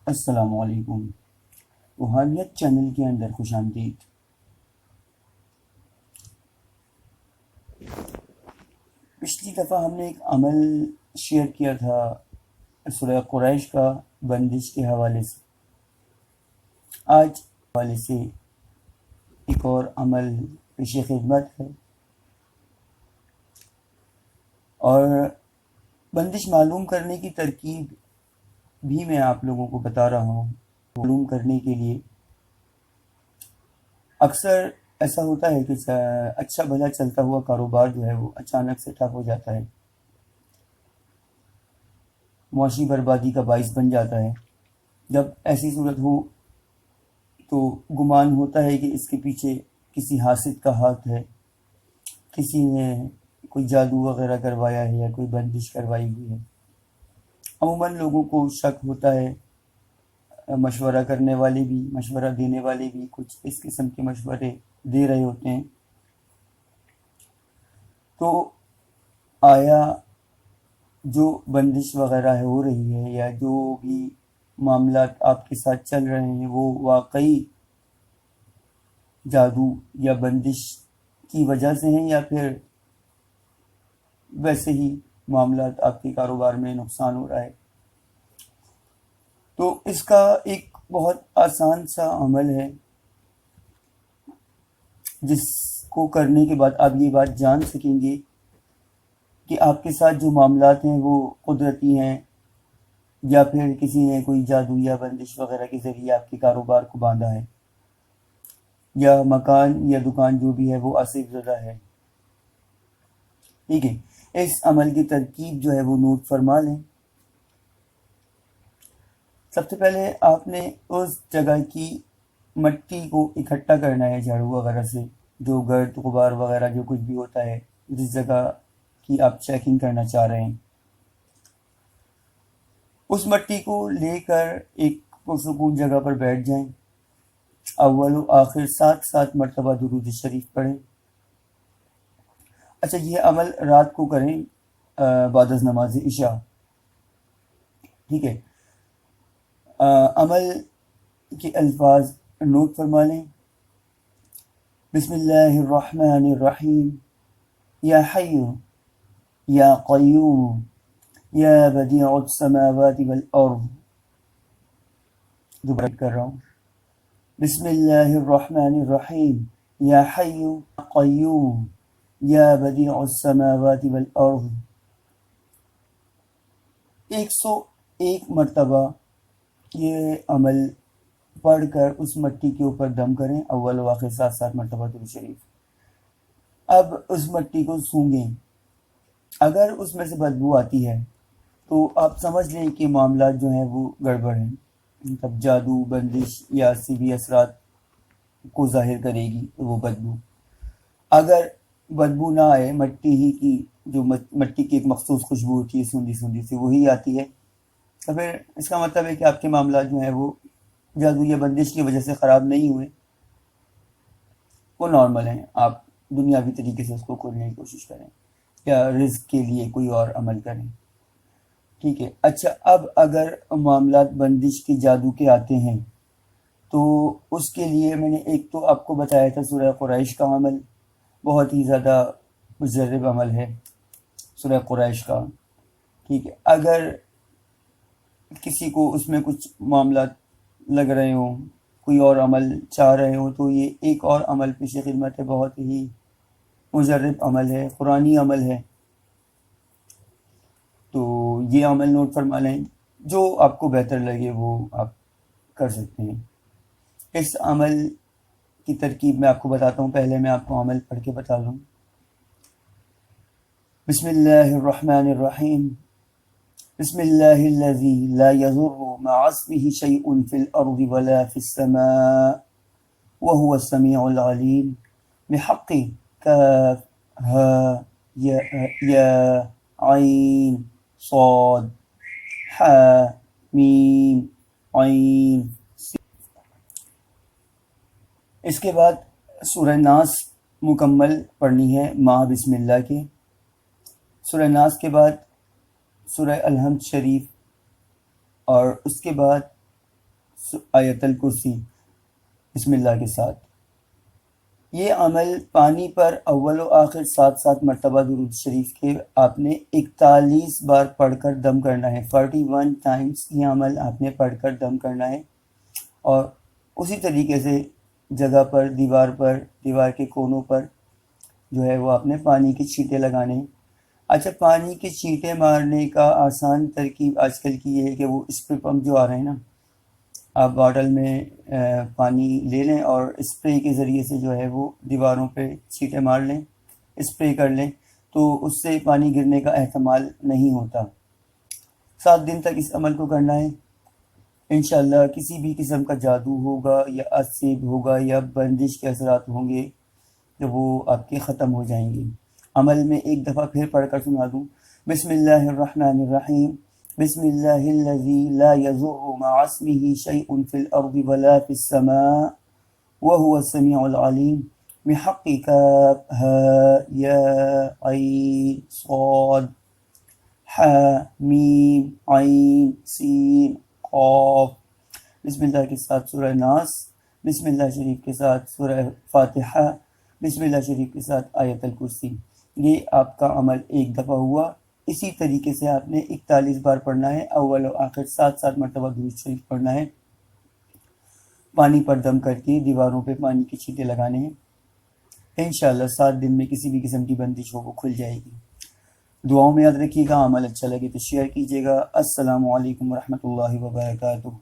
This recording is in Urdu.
السلام علیکم۔ روحانیت چینل کے اندر خوش آمدید۔ پچھلی دفعہ ہم نے ایک عمل شیئر کیا تھا سورہ قریش کا بندش کے حوالے سے۔ آج حوالے سے ایک اور عمل پیش خدمت ہے، اور بندش معلوم کرنے کی ترکیب بھی میں آپ لوگوں کو بتا رہا ہوں۔ معلوم کرنے کے لیے اکثر ایسا ہوتا ہے کہ اچھا بھلا چلتا ہوا کاروبار جو ہے وہ اچانک سے ٹھپ ہو جاتا ہے، معاشی بربادی کا باعث بن جاتا ہے۔ جب ایسی صورت ہو تو گمان ہوتا ہے کہ اس کے پیچھے کسی حاسد کا ہاتھ ہے، کسی نے کوئی جادو وغیرہ کروایا ہے یا کوئی بندش کروائی ہوئی ہے۔ عموماً لوگوں کو شک ہوتا ہے، مشورہ کرنے والے بھی، مشورہ دینے والے بھی کچھ اس قسم کے مشورے دے رہے ہوتے ہیں۔ تو آیا جو بندش وغیرہ ہو رہی ہے یا جو بھی معاملات آپ کے ساتھ چل رہے ہیں وہ واقعی جادو یا بندش کی وجہ سے ہیں، یا پھر ویسے ہی معاملات آپ کے کاروبار میں نقصان ہو رہا ہے؟ تو اس کا ایک بہت آسان سا عمل ہے جس کو کرنے کے بعد آپ یہ بات جان سکیں گے کہ آپ کے ساتھ جو معاملات ہیں وہ قدرتی ہیں، یا پھر کسی نے کوئی جادو یا بندش وغیرہ کے ذریعے آپ کے کاروبار کو باندھا ہے، یا مکان یا دکان جو بھی ہے وہ آصف زدہ ہے۔ ٹھیک ہے، اس عمل کی ترکیب جو ہے وہ نوٹ فرما لیں۔ سب سے پہلے آپ نے اس جگہ کی مٹی کو اکٹھا کرنا ہے جھاڑو وغیرہ سے، جو گرد غبار وغیرہ جو کچھ بھی ہوتا ہے جس جگہ کی آپ چیکنگ کرنا چاہ رہے ہیں، اس مٹی کو لے کر ایک پرسکون جگہ پر بیٹھ جائیں۔ اول و آخر 7 مرتبہ درود شریف پڑھیں۔ اچھا، یہ عمل رات کو کریں بعد از نماز عشاء۔ ٹھیک ہے، عمل کے الفاظ نوٹ فرما لیں۔ بسم اللہ الرحمن الرحیم، یا حی یا قیوم یا بدیع السماوات والارض۔ دوبارہ کر رہا ہوں، بسم اللہ الرحمن الرحیم، یا حی یا قیوم یا بدیع السماوات والارض۔ 101 مرتبہ یہ عمل پڑھ کر اس مٹی کے اوپر دم کریں، اول و آخر 7 مرتبہ درود شریف۔ اب اس مٹی کو سونگھیں۔ اگر اس میں سے بدبو آتی ہے تو آپ سمجھ لیں کہ معاملات جو ہیں وہ گڑبڑ ہیں، مطلب جادو بندش یا سیبی اثرات کو ظاہر کرے گی وہ بدبو۔ اگر بدبو نہ آئے، مٹی ہی کی جو مٹی کی ایک مخصوص خوشبو ہوتی ہے سوندھی سوندھی سی، وہی آتی ہے، تو پھر اس کا مطلب ہے کہ آپ کے معاملات جو ہیں وہ جادو یا بندش کی وجہ سے خراب نہیں ہوئے، وہ نارمل ہیں۔ آپ دنیاوی طریقے سے اس کو کھولنے کی کوشش کریں یا رزق کے لیے کوئی اور عمل کریں۔ ٹھیک ہے، اچھا، اب اگر معاملات بندش کے جادو کے آتے ہیں تو اس کے لیے میں نے ایک تو آپ کو بتایا تھا سورہ قریش کا عمل، بہت ہی زیادہ مجرب عمل ہے سورہ قریش کا۔ ٹھیک ہے، اگر کسی کو اس میں کچھ معاملات لگ رہے ہوں، کوئی اور عمل چاہ رہے ہوں، تو یہ ایک اور عمل پیش خدمت ہے، بہت ہی مجرب عمل ہے، قرآنی عمل ہے۔ تو یہ عمل نوٹ فرما لیں، جو آپ کو بہتر لگے وہ آپ کر سکتے ہیں۔ اس عمل کی ترکیب میں آپ کو بتاتا ہوں، پہلے میں آپ کو عمل پڑھ کے بتا دوں۔ بسم اللہ الرحمن الرحیم، بسم اللہ الذی لا یضر مع اسمہ شیء فی الارض ولا فی السماء وهو السمیع العلیم، بحق کاف ہا یا عین صاد حا میم عین۔ اس کے بعد سورہ ناس مکمل پڑھنی ہے مع بسم اللہ کے۔ سورہ ناس کے بعد سورہ الحمد شریف، اور اس کے بعد آیت الکرسی بسم اللہ کے ساتھ۔ یہ عمل پانی پر اول و آخر 7 مرتبہ درود شریف کے آپ نے 41 بار پڑھ کر دم کرنا ہے۔ 41 ٹائمز یہ عمل آپ نے پڑھ کر دم کرنا ہے، اور اسی طریقے سے جگہ پر، دیوار کے کونوں پر جو ہے وہ آپ نے پانی کے چھینٹے لگانے ہیں۔ اچھا، پانی کے چھینٹے مارنے کا آسان ترکیب آج کل کی یہ ہے کہ وہ اسپرے پمپ جو آ رہے ہیں نا، آپ باٹل میں پانی لے لیں اور اسپرے کے ذریعے سے جو ہے وہ دیواروں پہ چھینٹے مار لیں، اسپرے کر لیں، تو اس سے پانی گرنے کا احتمال نہیں ہوتا۔ 7 دن تک اس عمل کو کرنا ہے۔ انشاءاللہ کسی بھی قسم کا جادو ہوگا یا اسیب ہوگا یا بندش کے اثرات ہوں گے تو وہ آپ کے ختم ہو جائیں گے۔ عمل میں ایک دفعہ پھر پڑھ کر سنا دوں۔ بسم اللہ الرحمن الرحیم، بسم اللہ الذی لا یضر مع اسمہ شیء فی الارض ولا فی السماء وهو السمیع العلیم، بحق کاف ہا یا عین صاد ح میم عین سین قاف۔ بسم اللہ کے ساتھ سورہ ناس، بسم اللہ شریف کے ساتھ سورہ فاتحہ، بسم اللہ شریف کے ساتھ آیت الکرسی۔ یہ آپ کا عمل ایک دفعہ ہوا۔ اسی طریقے سے آپ نے 41 بار پڑھنا ہے، اول و آخر 7 مرتبہ درود شریف پڑھنا ہے، پانی پر دم کر کے دیواروں پہ پانی کے چھینٹے لگانے ہیں۔ انشاءاللہ 7 دن میں کسی بھی قسم کی بندش ہو وہ کھل جائے گی۔ دعاؤں میں یاد رکھیے گا، عمل اچھا لگے تو شیئر کیجیے گا۔ السلام علیکم ورحمۃ اللہ وبرکاتہ۔